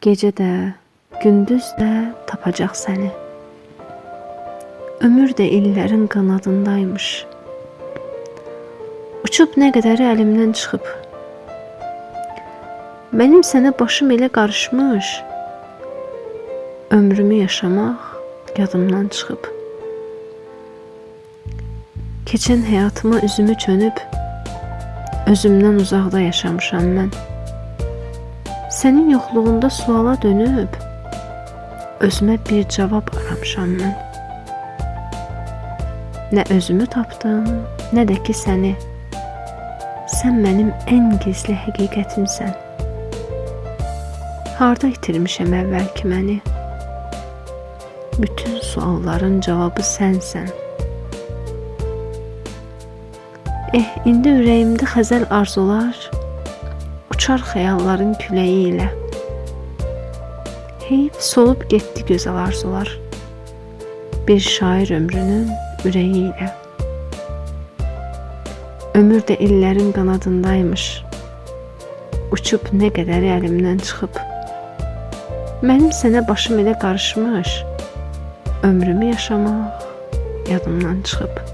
Gecə də, gündüz də tapacaq səni. Ömür də illərin qanadındaymış. Uçub nə qədəri əlimdən çıxıb. Mənim sənə başım elə qarışmış. Ömrümü yaşamaq yadımdan çıxıb. Keçən həyatıma üzümü çönüb, özümdən uzaqda yaşamışam mən. Sənin yoxluğunda suala dönüb, özümə bir cavab aramışam mən. Nə özümü tapdım, nə də ki səni. Sən mənim ən gizli həqiqətimsən. Harda itirmişəm əvvəlki məni? Bütün sualların cavabı sənsən. İndi ürəyimdə xəzəl arzular, uçar xəyalların küləyi ilə. Heyf solub getdi gözəl arzular, bir şair ömrünün ürəyi ilə. Ömür də illərin qanadındaymış, uçub nə qədəri əlimdən çıxıb. Mənim sənə başım elə qarışmış, ömrümü yaşamaq yadımdan çıxıb.